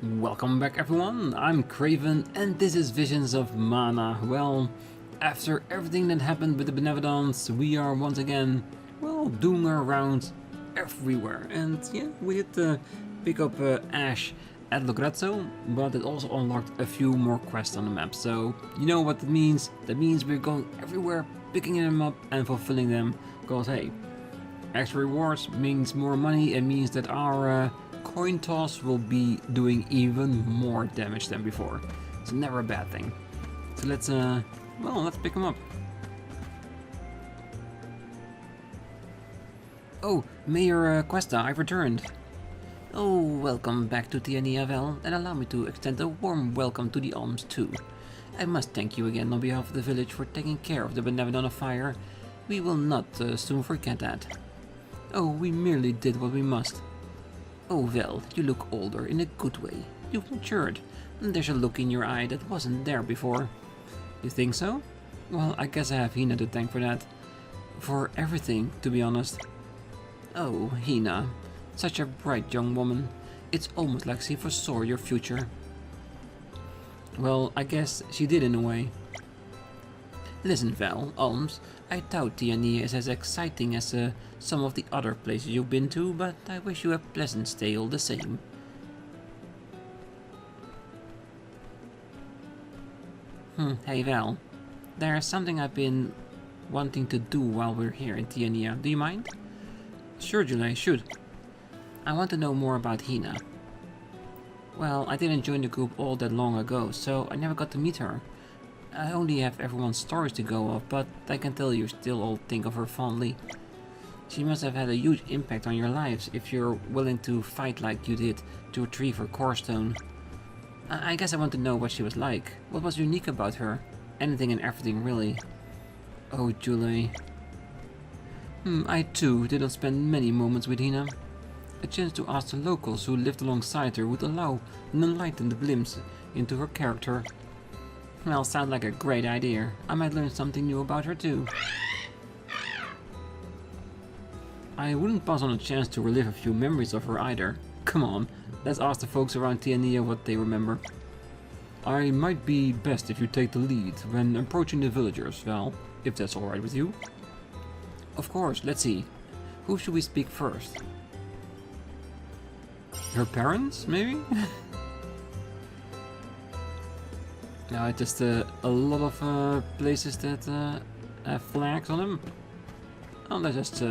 Welcome back everyone, I'm Craven and this is Visions of Mana. Well, after everything that happened with the Benevolence, we are once again, well, doing our rounds everywhere. And yeah, we did pick up Ash at Lograzzo, but it also unlocked a few more quests on the map. So, you know what that means? That means we're going everywhere, picking them up and fulfilling them. Because hey, extra rewards means more money, and means that our coin toss will be doing even more damage than before. It's never a bad thing. So let's pick him up. Oh, Mayor Questa, I've returned. Oh, welcome back to Tianeea, Vel, and allow me to extend a warm welcome to the alms too. I must thank you again on behalf of the village for taking care of the Alm of Fire. We will not soon forget that. Oh, we merely did what we must. Oh, Vel, you look older in a good way. You've matured, and there's a look in your eye that wasn't there before. You think so? Well, I guess I have Hinna to thank for that. For everything, to be honest. Oh, Hinna, such a bright young woman. It's almost like she foresaw your future. Well, I guess she did in a way. Listen, Vel, Alms, I doubt Tianeea is as exciting as some of the other places you've been to, but I wish you a pleasant stay all the same. Hey Vel, there's something I've been wanting to do while we're here in Tianeea. Do you mind? Sure, Julie, shoot. I want to know more about Hinna. Well, I didn't join the group all that long ago, so I never got to meet her. I only have everyone's stories to go off, but I can tell you still all think of her fondly. She must have had a huge impact on your lives if you're willing to fight like you did to retrieve her core stone. I guess I want to know what she was like. What was unique about her? Anything and everything, really. Oh, Julie. I too didn't spend many moments with Hinna. A chance to ask the locals who lived alongside her would allow an enlightened glimpse into her character. Well, sounds like a great idea. I might learn something new about her too. I wouldn't pass on a chance to relive a few memories of her either. Come on, let's ask the folks around Tianeea what they remember. I might be best if you take the lead when approaching the villagers, Val, if that's alright with you. Of course, let's see. Who should we speak first? Her parents, maybe? Now, just a lot of places that have flags on them. Oh, let's just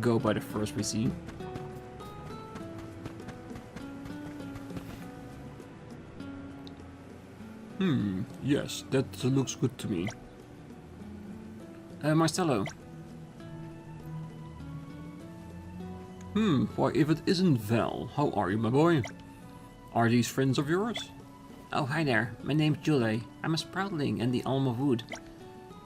go by the first we see. Yes, that looks good to me. Marcello. Why, if it isn't Val, how are you, my boy? Are these friends of yours? Oh, hi there. My name's Julie. I'm a Sproutling in the Alm of Wood.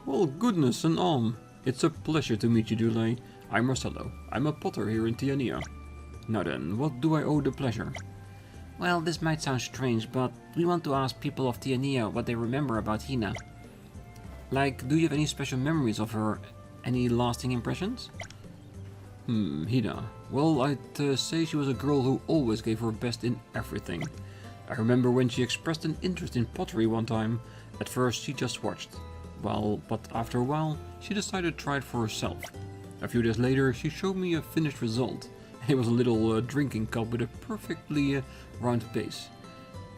Well, goodness, an Alm. It's a pleasure to meet you, Julie. I'm Marcello. I'm a potter here in Tianeea. Now then, what do I owe the pleasure? Well, this might sound strange, but we want to ask people of Tianeea what they remember about Hinna. Like, do you have any special memories of her? Any lasting impressions? Hinna. Well, I'd say she was a girl who always gave her best in everything. I remember when she expressed an interest in pottery one time. At first she just watched. Well, but after a while she decided to try it for herself. A few days later she showed me a finished result. It was a little drinking cup with a perfectly round base.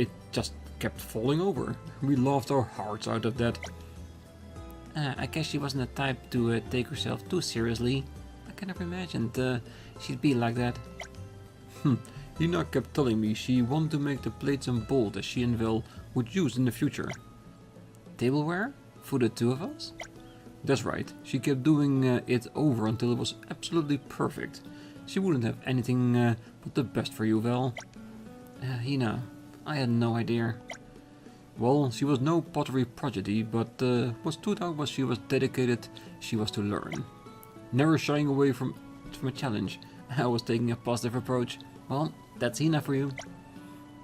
It just kept falling over. We laughed our hearts out of that. I guess she wasn't the type to take herself too seriously. I kind of imagined she'd be like that. Hinna kept telling me she wanted to make the plates and bowl that she and Vel would use in the future. Tableware? For the two of us? That's right, she kept doing it over until it was absolutely perfect. She wouldn't have anything but the best for you, Vel. Hinna, I had no idea. Well, she was no pottery prodigy, but what stood out was she was dedicated, she was to learn. Never shying away from a challenge. I was taking a positive approach. Well, that's Hinna for you.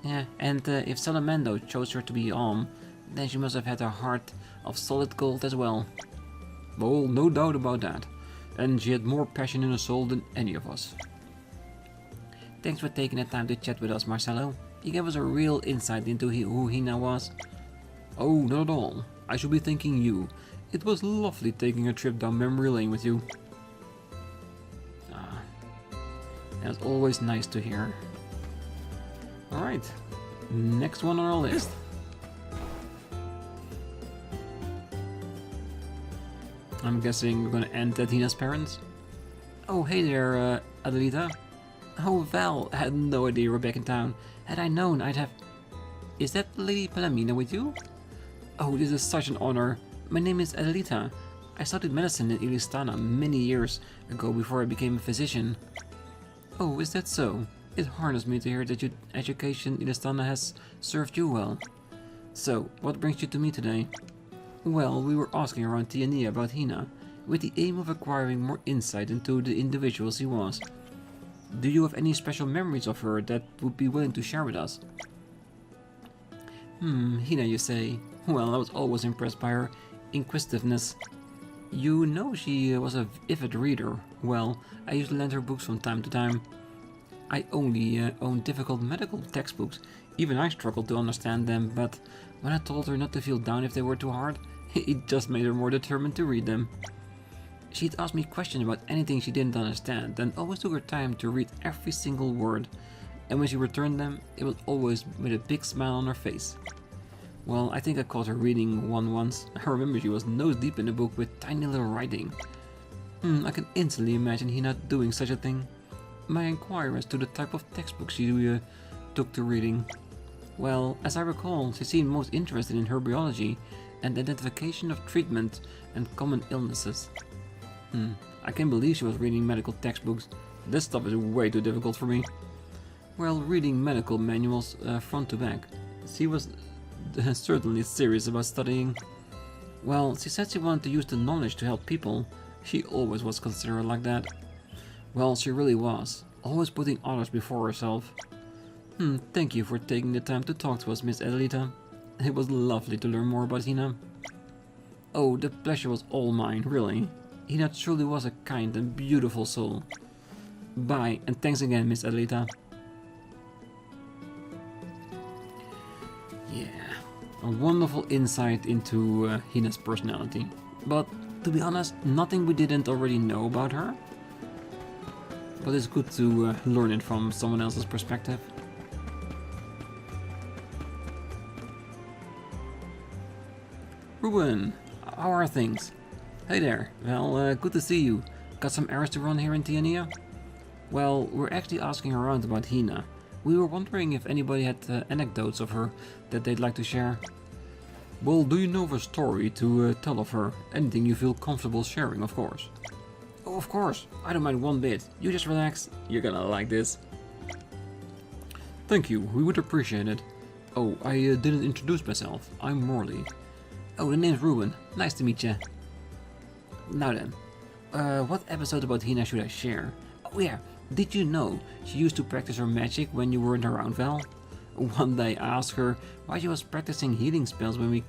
Yeah, and if Salamando chose her to be Alm, then she must have had a heart of solid gold as well. Well, no doubt about that. And she had more passion in her soul than any of us. Thanks for taking the time to chat with us, Marcello. He gave us a real insight into who Hinna was. Oh, not at all. I should be thanking you. It was lovely taking a trip down memory lane with you. Ah, that's always nice to hear. Alright, next one on our list. I'm guessing we're gonna end at Hinna's parents. Oh, hey there, Adelita. Oh, Val, I had no idea you were back in town. Had I known, I'd have... Is that Lady Palamina with you? Oh, this is such an honor. My name is Adelita. I studied medicine in Ilistana many years ago before I became a physician. Oh, is that so? It heartens me to hear that your education in Ilistana has served you well. So, what brings you to me today? Well, we were asking around Tianeea about Hinna, with the aim of acquiring more insight into the individuals he was. Do you have any special memories of her that would be willing to share with us? Hinna, you say? Well, I was always impressed by her inquisitiveness. You know she was a avid reader. Well, I used to lend her books from time to time. I only own difficult medical textbooks. Even I struggled to understand them, but when I told her not to feel down if they were too hard, it just made her more determined to read them. She'd ask me questions about anything she didn't understand, and always took her time to read every single word. And when she returned them, it was always with a big smile on her face. Well, I think I caught her reading one once. I remember she was nose deep in a book with tiny little writing. I can instantly imagine Hinna doing such a thing. May I inquire as to the type of textbook she took to reading? Well, as I recall, she seemed most interested in herbiology and identification of treatment and common illnesses. I can't believe she was reading medical textbooks. This stuff is way too difficult for me. Well, reading medical manuals front to back. She was certainly serious about studying. Well, she said she wanted to use the knowledge to help people. She always was considered like that. Well, she really was, always putting others before herself. Thank you for taking the time to talk to us, Miss Adelita. It was lovely to learn more about Hinna. Oh, the pleasure was all mine, really. Hinna truly was a kind and beautiful soul. Bye, and thanks again, Miss Adelita. Yeah, a wonderful insight into Hinna's personality. But, to be honest, nothing we didn't already know about her. But it's good to learn it from someone else's perspective. Ruben, how are things? Hey there, well, good to see you. Got some errands to run here in Tianeea? Well, we're actually asking around about Hinna. We were wondering if anybody had anecdotes of her that they'd like to share. Well, do you know of a story to tell of her? Anything you feel comfortable sharing, of course. Oh, of course. I don't mind one bit. You just relax. You're gonna like this. Thank you. We would appreciate it. Oh, I didn't introduce myself. I'm Morley. Oh, the name's Ruben. Nice to meet you. Now then, what episode about Hinna should I share? Oh yeah, did you know she used to practice her magic when you weren't around, Val? One day I asked her why she was practicing healing spells when we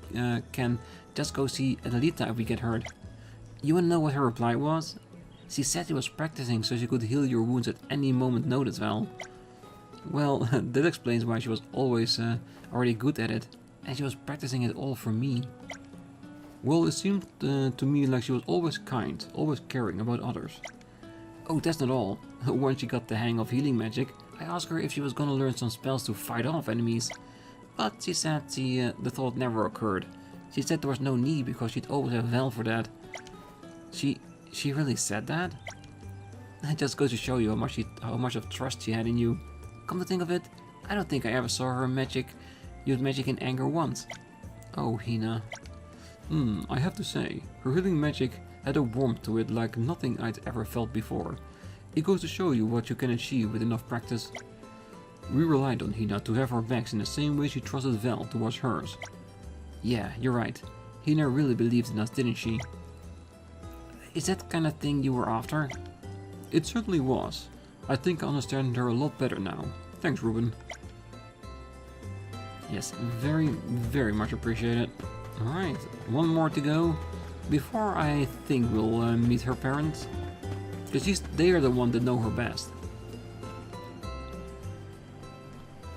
can just go see Adelita if we get hurt. You wanna know what her reply was? She said she was practicing so she could heal your wounds at any moment notice, Val. Well, that explains why she was always already good at it, and she was practicing it all for me. Well, it seemed to me like she was always kind, always caring about others. Oh, that's not all. Once she got the hang of healing magic, I asked her if she was gonna learn some spells to fight off enemies. But she said the thought never occurred. She said there was no need because she'd always have Val for that. She really said that? It just goes to show you how much of trust she had in you. Come to think of it, I don't think I ever saw her use magic in anger once. Oh, Hinna. I have to say, her healing magic had a warmth to it like nothing I'd ever felt before. It goes to show you what you can achieve with enough practice. We relied on Hinna to have our backs in the same way she trusted Val to watch hers. Yeah, you're right. Hinna really believed in us, didn't she? Is that the kind of thing you were after? It certainly was. I think I understand her a lot better now. Thanks, Ruben. Yes, very, very much appreciated. Alright, one more to go. Before I think we'll meet her parents. Because they are the one that know her best.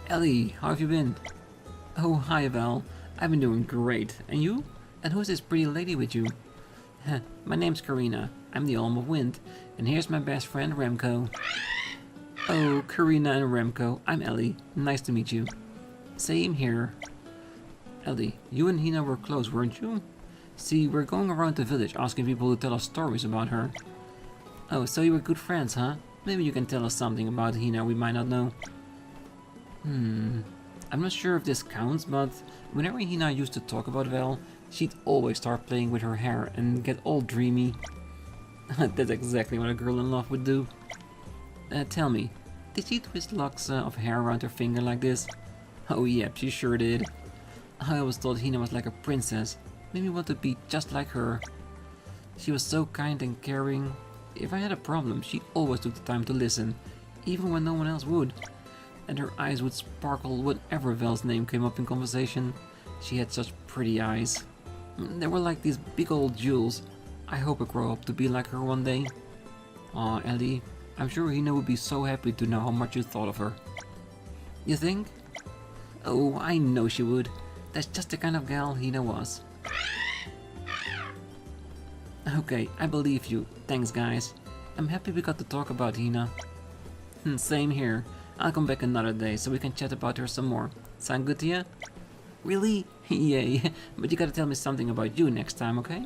Ellie, how have you been? Oh, hi Val. I've been doing great. And you? And who's this pretty lady with you? My name's Karina. I'm the Alm of Wind. And here's my best friend Remco. Oh, Karina and Remco. I'm Ellie. Nice to meet you. Same here. Ellie, you and Hinna were close, weren't you? See, we're going around the village asking people to tell us stories about her. Oh, so you were good friends, huh? Maybe you can tell us something about Hinna we might not know. I'm not sure if this counts, but whenever Hinna used to talk about Val, she'd always start playing with her hair and get all dreamy. That's exactly what a girl in love would do. Tell me, did she twist locks of hair around her finger like this? Oh yep, she sure did. I always thought Hinna was like a princess. Made me want to be just like her. She was so kind and caring. If I had a problem, she always took the time to listen, even when no one else would. And her eyes would sparkle whenever Val's name came up in conversation. She had such pretty eyes. They were like these big old jewels. I hope I grow up to be like her one day. Aw, Ellie, I'm sure Hinna would be so happy to know how much you thought of her. You think? Oh, I know she would. That's just the kind of gal Hinna was. Okay, I believe you. Thanks, guys. I'm happy we got to talk about Hinna. Same here. I'll come back another day so we can chat about her some more. Sound good to you? Really? Yay. But you gotta tell me something about you next time, okay?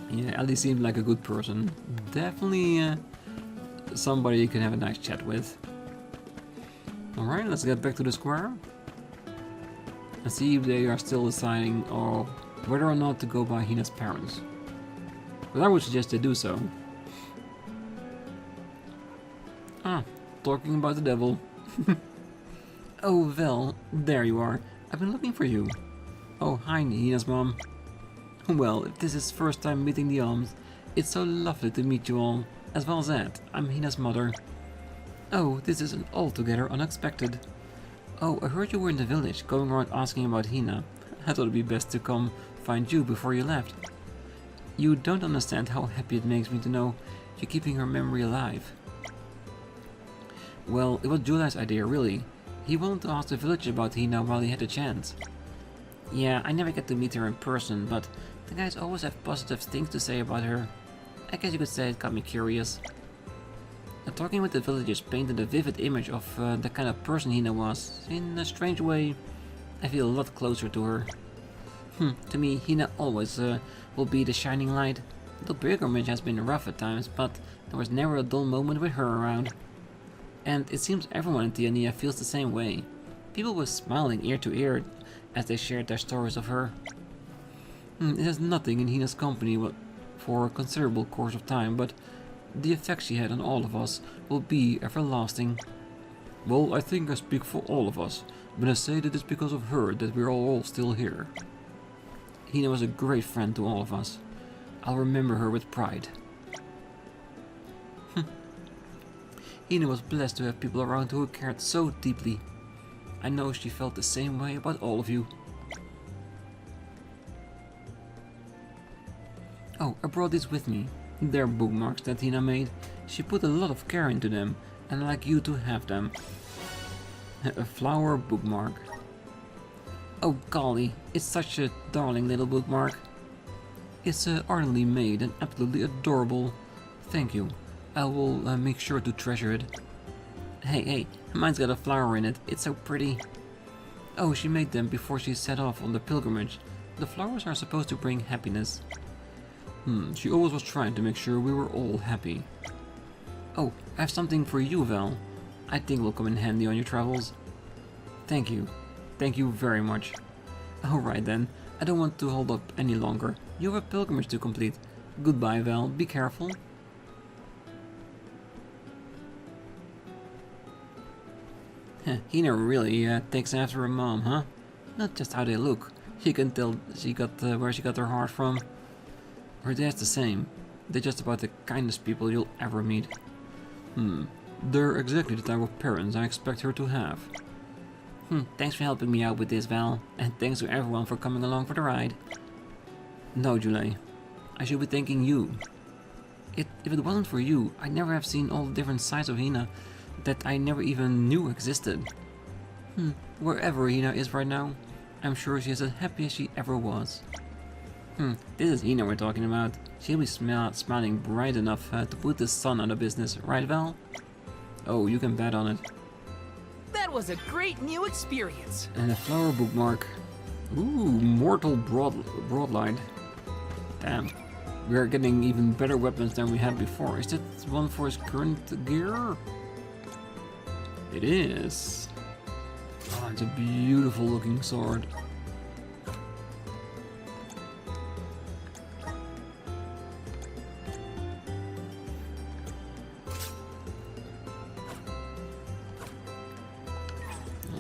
Yeah, Ellie seemed like a good person. Definitely somebody you can have a nice chat with. Alright, let's get back to the square. And see if they are still deciding whether or not to go by Hinna's parents. But I would suggest they do so. Ah, talking about the devil. Oh, Val, there you are. I've been looking for you. Oh, hi, Hinna's mom. Well, if this is first time meeting the alms, it's so lovely to meet you all. As well as that, I'm Hinna's mother. Oh, this is altogether unexpected. Oh, I heard you were in the village, going around asking about Hinna. I thought it'd be best to come find you before you left. You don't understand how happy it makes me to know you're keeping her memory alive. Well, it was July's idea, really. He wanted to ask the village about Hinna while he had the chance. Yeah, I never get to meet her in person, but the guys always have positive things to say about her. I guess you could say it got me curious. Talking with the villagers painted a vivid image of the kind of person Hinna was. In a strange way, I feel a lot closer to her. To me, Hinna always will be the shining light. The pilgrimage has been rough at times, but there was never a dull moment with her around. And it seems everyone in Tianeea feels the same way. People were smiling ear to ear as they shared their stories of her. It has nothing in Hinna's company for a considerable course of time, but the effect she had on all of us will be everlasting. Well, I think I speak for all of us when I say that it's because of her that we're all still here. Hinna was a great friend to all of us. I'll remember her with pride. Hinna was blessed to have people around who cared so deeply. I know she felt the same way about all of you. Oh, I brought these with me. They're bookmarks that Hinna made. She put a lot of care into them, and I'd like you to have them. A flower bookmark. Oh golly, it's such a darling little bookmark. It's ardently made and absolutely adorable. Thank you. I will make sure to treasure it. Hey, mine's got a flower in it. It's so pretty. Oh, she made them before she set off on the pilgrimage. The flowers are supposed to bring happiness. She always was trying to make sure we were all happy. Oh, I have something for you, Val. I think will come in handy on your travels. Thank you. Thank you very much. Alright then, I don't want to hold up any longer. You have a pilgrimage to complete. Goodbye, Val. Be careful. Hinna really takes after her mom, huh? Not just how they look. You can tell she got where she got her heart from. Her dad's the same. They're just about the kindest people you'll ever meet. They're exactly the type of parents I expect her to have. Thanks for helping me out with this, Val. And thanks to everyone for coming along for the ride. No, Julie. I should be thanking you. If it wasn't for you, I'd never have seen all the different sides of Hinna that I never even knew existed. Wherever Hinna is right now, I'm sure she is as happy as she ever was. This is Hinna we're talking about. She'll be smiling bright enough to put the sun out of business, right Val? Oh, you can bet on it. That was a great new experience. And a flower bookmark. Ooh, mortal broadlight. Damn. We are getting even better weapons than we had before. Is that one for his current gear? It is. Oh, it's a beautiful looking sword.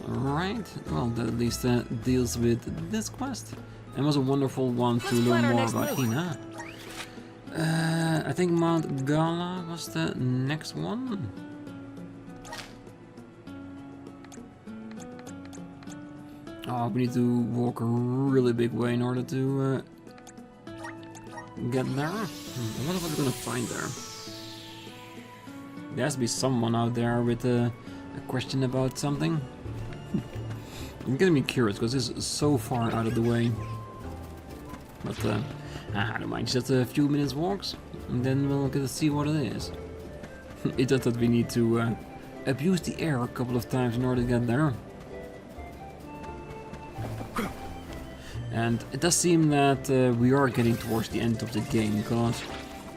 Alright, well that at least deals with this quest. It was a wonderful one to learn more about Hinna. I think Mount Gala was the next one. Oh, we need to walk a really big way in order to get there. I wonder what we're gonna find there. There has to be someone out there with a question about something. I'm getting me curious because this is so far out of the way. But I don't mind, just a few minutes walks and then we'll get to see what it is. It's just that we need to abuse the air a couple of times in order to get there. And it does seem that we are getting towards the end of the game because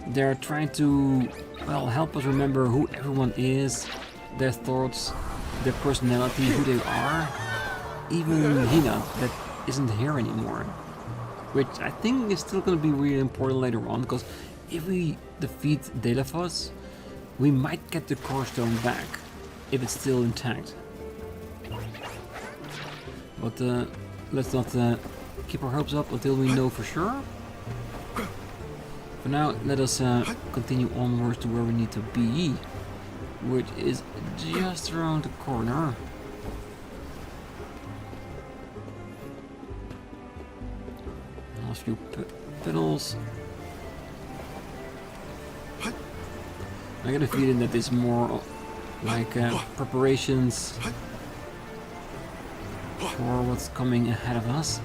they're trying to, well, help us remember who everyone is, their thoughts, their personality, who they are. Even Hinna, that isn't here anymore. Which I think is still going to be really important later on, because if we defeat Daelophos, we might get the core stone back, if it's still intact. But let's not keep our hopes up until we know for sure. For now, let us continue onwards to where we need to be, which is just around the corner. A few petals. I get a feeling that it's more like preparations for what's coming ahead of us.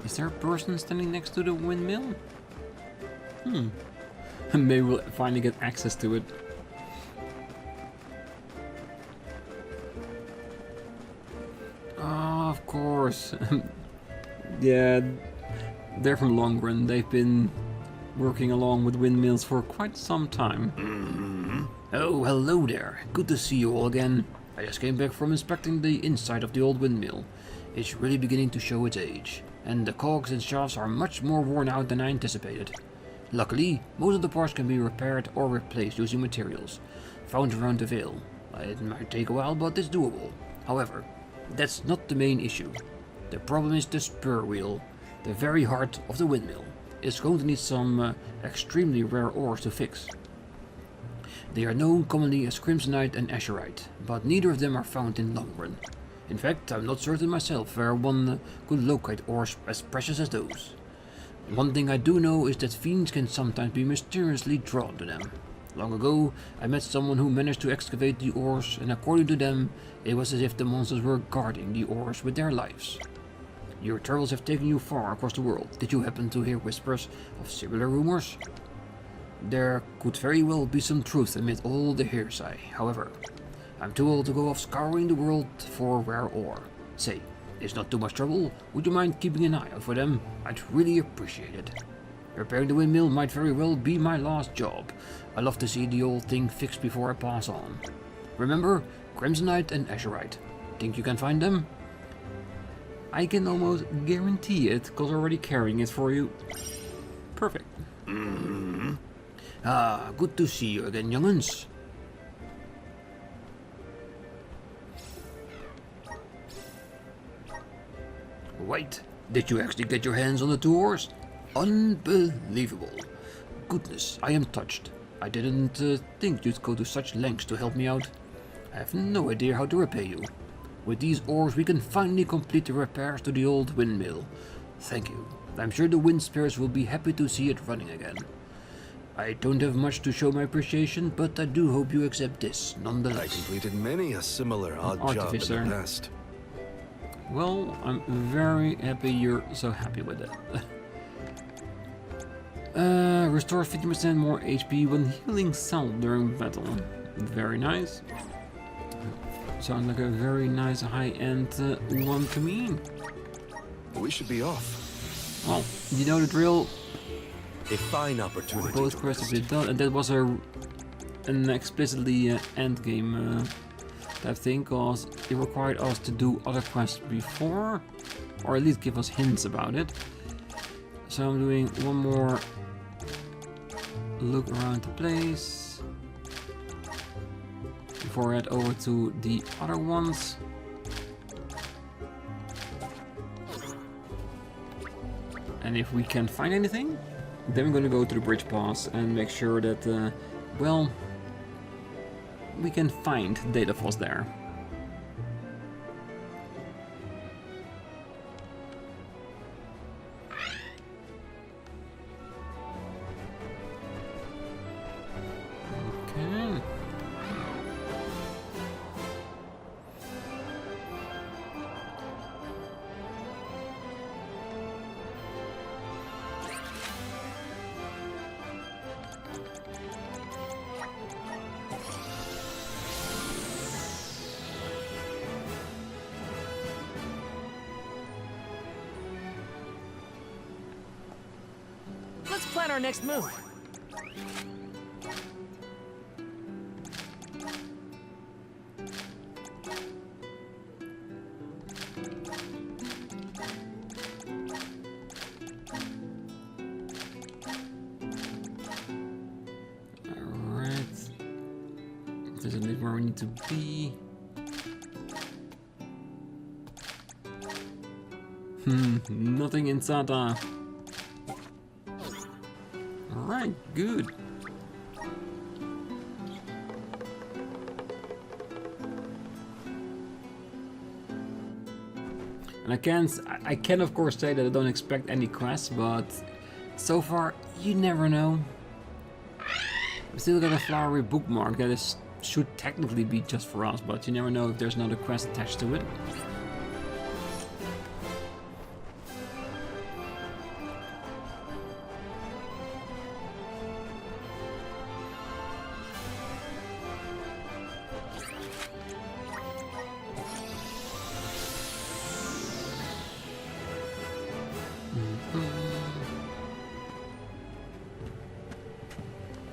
Is there a person standing next to the windmill? Maybe we'll finally get access to it. Oh, of course. Yeah, they're from Long Run. They've been working along with windmills for quite some time. Oh, hello there. Good to see you all again. I just came back from inspecting the inside of the old windmill. It's really beginning to show its age, and the cogs and shafts are much more worn out than I anticipated. Luckily, most of the parts can be repaired or replaced using materials found around the Vale. It might take a while, but it's doable. However, that's not the main issue. The problem is the spur wheel, the very heart of the windmill. It's going to need some extremely rare ores to fix. They are known commonly as crimsonite and azurite, but neither of them are found in Long Run. In fact, I'm not certain myself where one could locate ores as precious as those. One thing I do know is that fiends can sometimes be mysteriously drawn to them. Long ago, I met someone who managed to excavate the ores, and according to them, it was as if the monsters were guarding the ores with their lives. Your travels have taken you far across the world. Did you happen to hear whispers of similar rumors? There could very well be some truth amid all the hearsay. However, I'm too old to go off scouring the world for rare ore. Say, it's not too much trouble. Would you mind keeping an eye out for them? I'd really appreciate it. Repairing the windmill might very well be my last job. I love to see the old thing fixed before I pass on. Remember, crimsonite and azurite. Think you can find them? I can almost guarantee it, because I'm already carrying it for you. Perfect. Ah, good to see you again, young'uns. Wait, did you actually get your hands on the two ores? Unbelievable. Goodness, I am touched. I didn't think you'd go to such lengths to help me out. I have no idea how to repay you. With these ores we can finally complete the repairs to the old windmill. Thank you. I'm sure the wind spirits will be happy to see it running again. I don't have much to show my appreciation, but I do hope you accept this, nonetheless. I completed many a similar odd job in the past. Well, I'm very happy you're so happy with it. Restore 50% more HP when healing self during battle. Very nice. Sounds like a very nice high-end one to me. We should be off. Well, you know the drill. A fine opportunity. Both quests have been done, and that was an explicitly end game type thing, because it required us to do other quests before, or at least give us hints about it. So I'm doing one more look around the place before I head over to the other ones. And if we can find anything, then we're gonna go to the Bridgepass and make sure that, well, we can find Daelophos there. Okay. Let's plan our next move. Alright. There's a bit where we need to be. Nothing in Sata. Alright, good. And I can of course say that I don't expect any quests, but so far you never know. We still got a flowery bookmark that should technically be just for us, but you never know if there's another quest attached to it.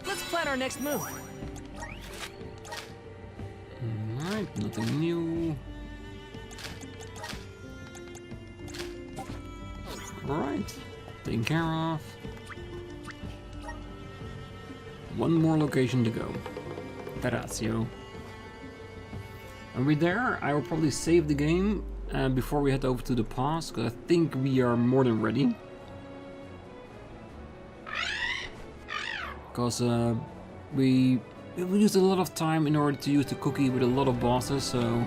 Let's plan our next move. Alright, nothing new. Alright, taken care of. One more location to go. Terrazio. When we're there, I will probably save the game before we head over to the pass, because I think we are more than ready. Because we used a lot of time in order to use the cookie with a lot of bosses, so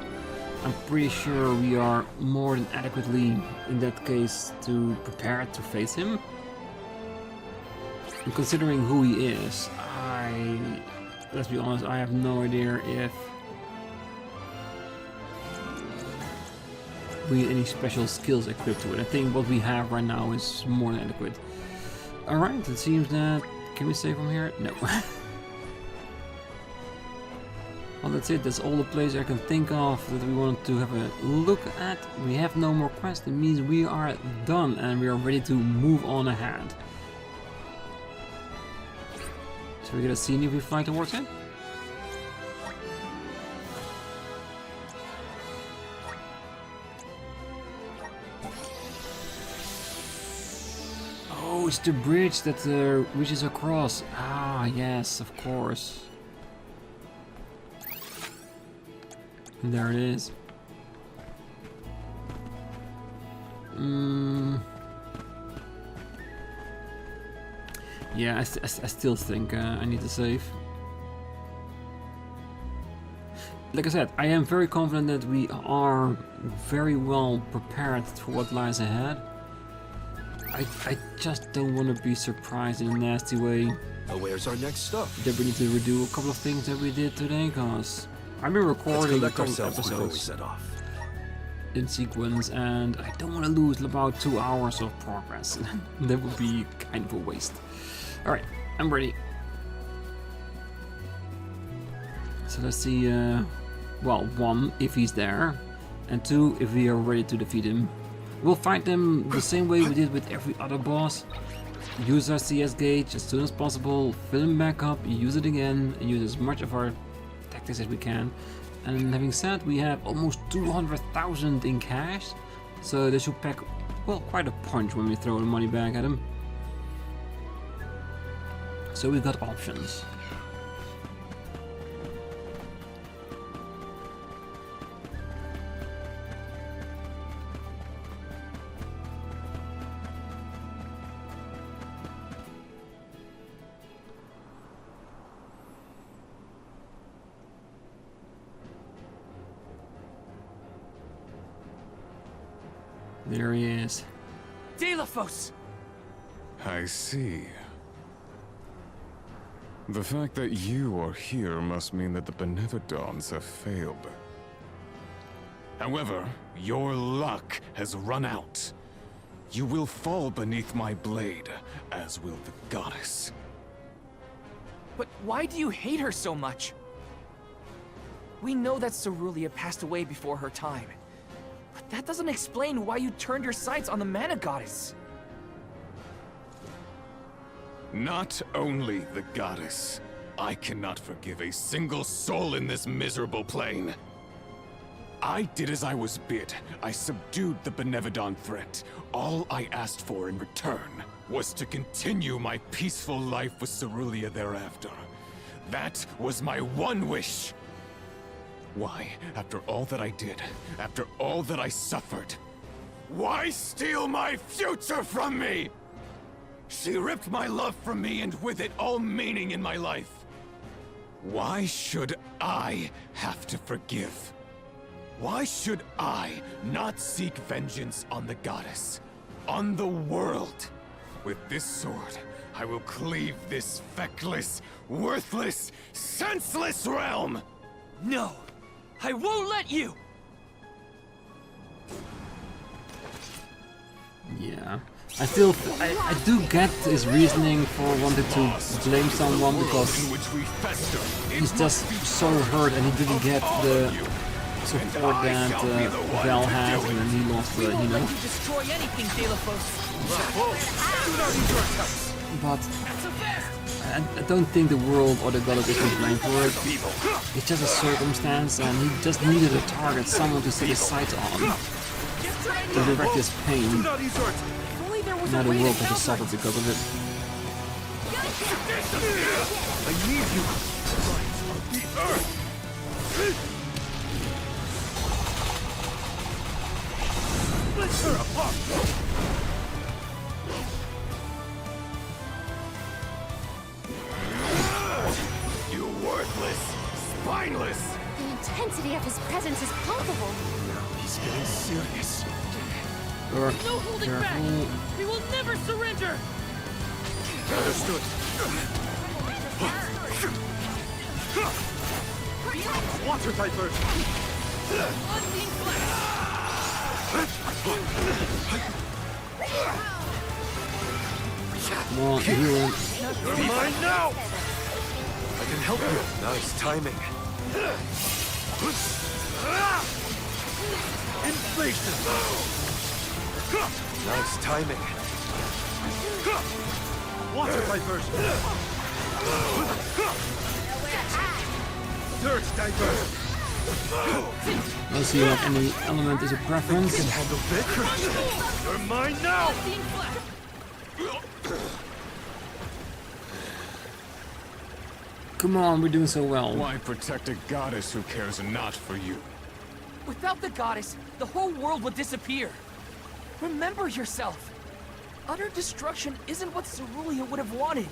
I'm pretty sure we are more than adequately, in that case, to prepare to face him. And considering who he is, let's be honest, I have no idea if we need any special skills equipped to it. I think what we have right now is more than adequate. Alright, it seems that... Can we save from here? No. Well, that's it. That's all the places I can think of that we want to have a look at. We have no more quests. It means we are done and we are ready to move on ahead. So we're gonna see if we fly towards it. Oh, it's the bridge that reaches across. Ah, yes, of course. There it is. Yeah, I still think I need to save. Like I said, I am very confident that we are very well prepared for what lies ahead. I just don't want to be surprised in a nasty way. Where's our next stop? That we need to redo a couple of things that we did today, cause I've been recording a couple of episodes in sequence, and I don't want to lose about 2 hours of progress. That would be kind of a waste. Alright, I'm ready. So let's see, well, 1, if he's there, and 2, if we are ready to defeat him. We'll fight them the same way we did with every other boss. Use our CS gauge as soon as possible, fill him back up, use it again, and use as much of our tactics as we can. And having said, we have almost 200,000 in cash, so they should pack, well, quite a punch when we throw the money back at him. So we got options. There he is. Daelophos! I see. The fact that you are here must mean that the Benevolence have failed. However, your luck has run out. You will fall beneath my blade, as will the goddess. But why do you hate her so much? We know that Cerulia passed away before her time. But that doesn't explain why you turned your sights on the mana goddess. Not only the goddess. I cannot forgive a single soul in this miserable plane. I did as I was bid. I subdued the Benevolent threat. All I asked for in return was to continue my peaceful life with Cerulia thereafter. That was my one wish. Why, after all that I did, after all that I suffered, why steal my future from me? She ripped my love from me and with it all meaning in my life. Why should I have to forgive? Why should I not seek vengeance on the goddess, on the world? With this sword, I will cleave this feckless, worthless, senseless realm! No! I won't let you! Yeah. I do get his reasoning for wanting to blame someone, because he's just so hurt and he didn't get the support that Val has when he lost Hinna. Destroy anything, Daelophos. But I don't think the world or the goddess is to blame for it. It's just a circumstance, and he just needed a target, someone to set his sights on, to direct his pain. Now the world has to suffer because of it. I need you. The earth. Split her apart. You worthless, spineless. The intensity of his presence is palpable. He's getting serious. No holding back! We will never surrender! Understood. Water diversion. Unseen flash! Come on, hero. You're mine now! I can help you. Nice timing. Inflation! Nice timing. Water diversion. Surge diversion. Let's see if any element is a preference. Handle this. You're mine now! Unseen flash! Come on, we're doing so well. Why protect a goddess who cares not for you? Without the goddess, the whole world would disappear. Remember yourself. Utter destruction isn't what Cerulean would have wanted.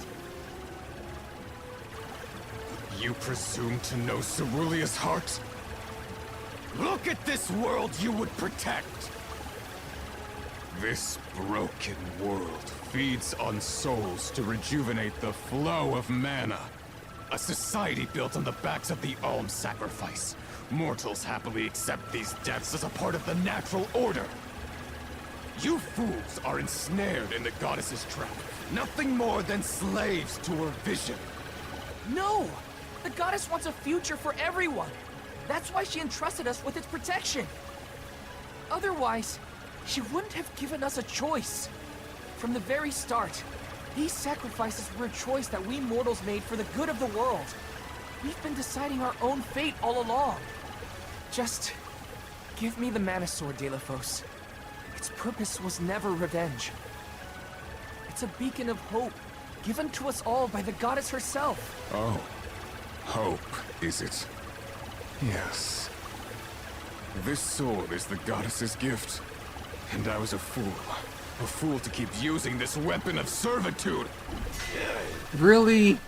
You presume to know Cerulea's heart? Look at this world you would protect! This broken world feeds on souls to rejuvenate the flow of mana. A society built on the backs of the alms sacrifice. Mortals happily accept these deaths as a part of the natural order. You fools are ensnared in the goddess's trap. Nothing more than slaves to her vision. No! The goddess wants a future for everyone. That's why she entrusted us with its protection. Otherwise, she wouldn't have given us a choice. From the very start, these sacrifices were a choice that we mortals made for the good of the world. We've been deciding our own fate all along. Just give me the mana sword, Daelophos. Its purpose was never revenge. It's a beacon of hope, given to us all by the goddess herself. Oh, hope, is it? Yes. This sword is the goddess's gift. And I was a fool. A fool to keep using this weapon of servitude. Really?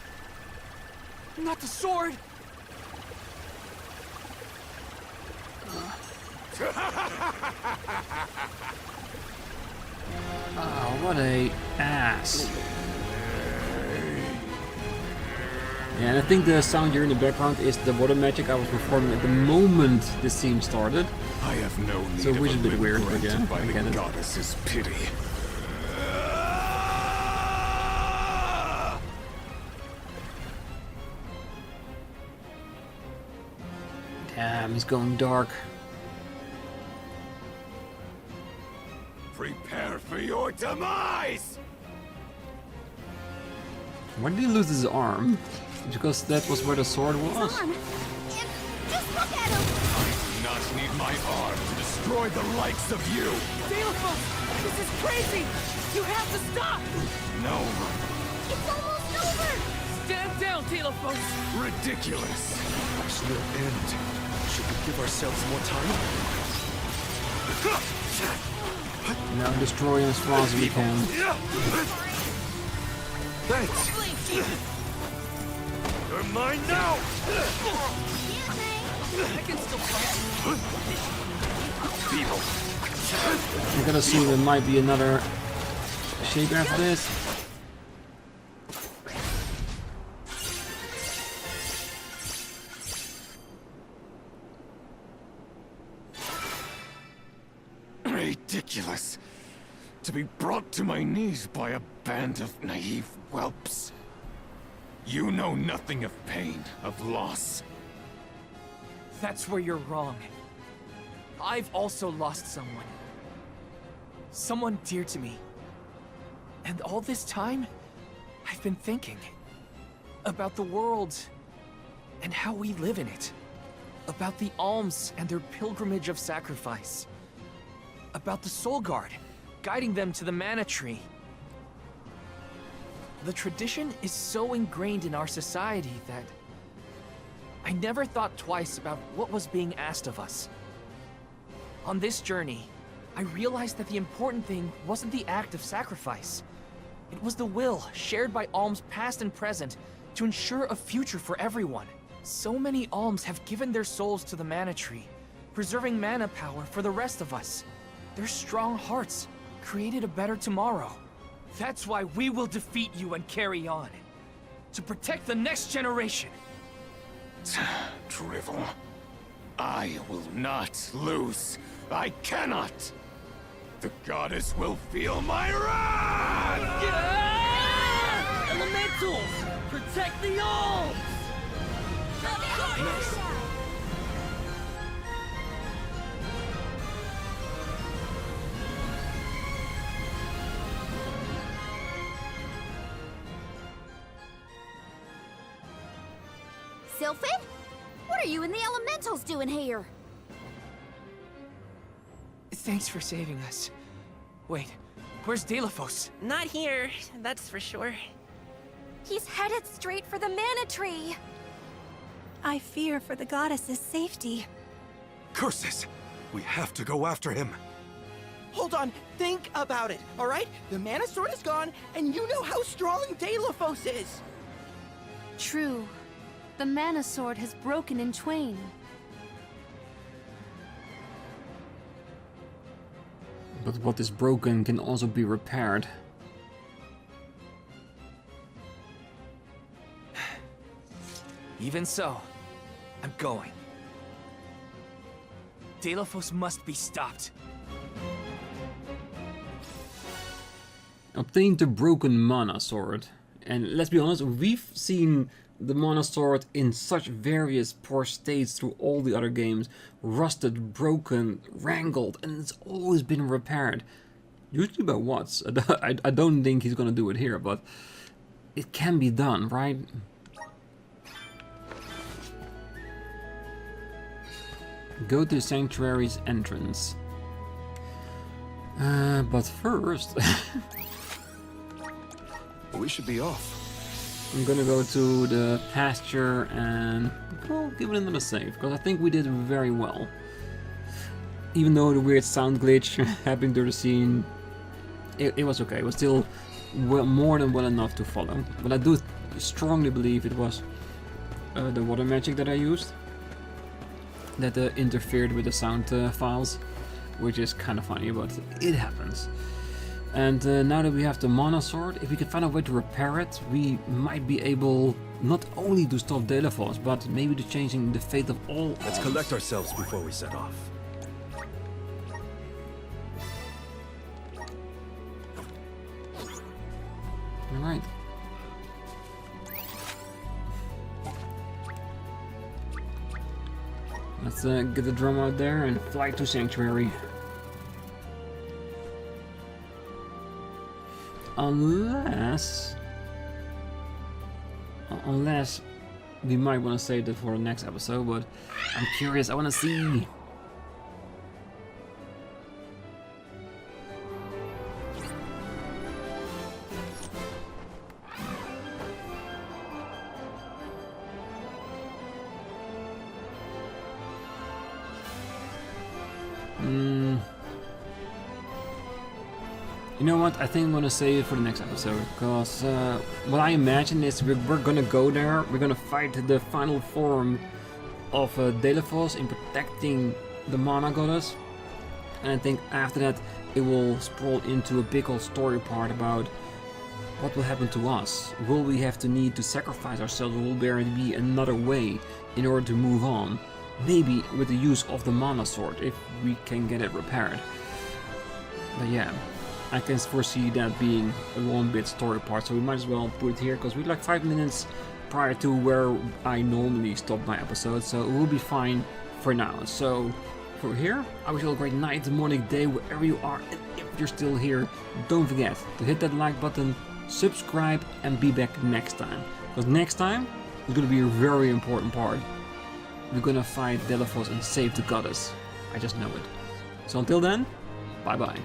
Not the sword! Oh, what a ass. Yeah, and I think the sound here in the background is the water magic I was performing at the moment this scene started. I have no need So of which is a bit limb weird, but granted yeah, by I the get it. goddess's pity. Damn, he's going dark. Prepare for your demise! Why did he lose his arm? Because that was where the sword was? Just look at him! I do not need my arm to destroy the likes of you! Daelophos! This is crazy! You have to stop! No, It's almost over! Stand down, Daelophos! ridiculous! There's no end. Should we give ourselves more time? Now destroy him as fast as we can. Thanks. You're mine now! I can still fight. Feeble. I'm gonna assume there might be another shape after this. Ridiculous. To be brought to my knees by a band of naive whelps. You know nothing of pain, of loss. That's where you're wrong. I've also lost someone. Someone dear to me. And all this time, I've been thinking about the world and how we live in it. About the alms and their pilgrimage of sacrifice. About the Soul Guard, guiding them to the mana tree. The tradition is so ingrained in our society that I never thought twice about what was being asked of us. On this journey, I realized that the important thing wasn't the act of sacrifice. It was the will shared by alms past and present to ensure a future for everyone. So many alms have given their souls to the mana tree, preserving mana power for the rest of us. Their strong hearts created a better tomorrow. That's why we will defeat you and carry on. To protect the next generation. Drivel. I will not lose. I cannot. The goddess will feel my wrath! Elementals! Protect the alms! Sylphid? What are you and the elementals doing here? Thanks for saving us. Wait, where's Daelophos? Not here, that's for sure. He's headed straight for the mana tree. I fear for the goddess's safety. Curses! We have to go after him. hold on. Think about it, all right? The mana sword is gone, and you know how strong Daelophos is. True. The mana sword has broken in twain. But what is broken can also be repaired. Even so, I'm going. Daelophos must be stopped. Obtained the broken mana sword. And let's be honest, we've seen the mana sword in such various poor states through all the other games. Rusted, broken, wrangled, and it's always been repaired. Usually by Watts. I don't think he's gonna do it here, but it can be done, right? Go to the Sanctuary's entrance. But first... We should be off. I'm gonna go to the pasture and, well, give it another save, because I think we did very well. Even though the weird sound glitch happened during the scene, it was okay. It was still more than well enough to follow. But I do strongly believe it was the water magic that I used that interfered with the sound files, which is kind of funny, but it happens. And now that we have the mana sword, if we can find a way to repair it, we might be able not only to stop Daelophos, but maybe to changing the fate of all. Let's collect ourselves before we set off. Alright. Let's get the drum out there and fly to Sanctuary. Unless we might want to save that for the next episode, but I'm curious, I want to see. You know what, I think I'm gonna save it for the next episode, because what I imagine is we're gonna go there, we're gonna fight the final form of Daelophos in protecting the mana goddess, and I think after that it will sprawl into a big old story part about what will happen to us. Will we have to need to sacrifice ourselves, or will there be another way in order to move on? Maybe with the use of the mana sword, if we can get it repaired. But yeah, I can foresee that being a long bit story part, so we might as well put it here, because we're like 5 minutes prior to where I normally stop my episode, so it will be fine for now. So for here, I wish you all a great night, morning, day, wherever you are, and if you're still here, don't forget to hit that like button, subscribe, and be back next time, because next time is going to be a very important part. We're going to fight Daelophos and save the goddess. I just know it. So until then, bye bye.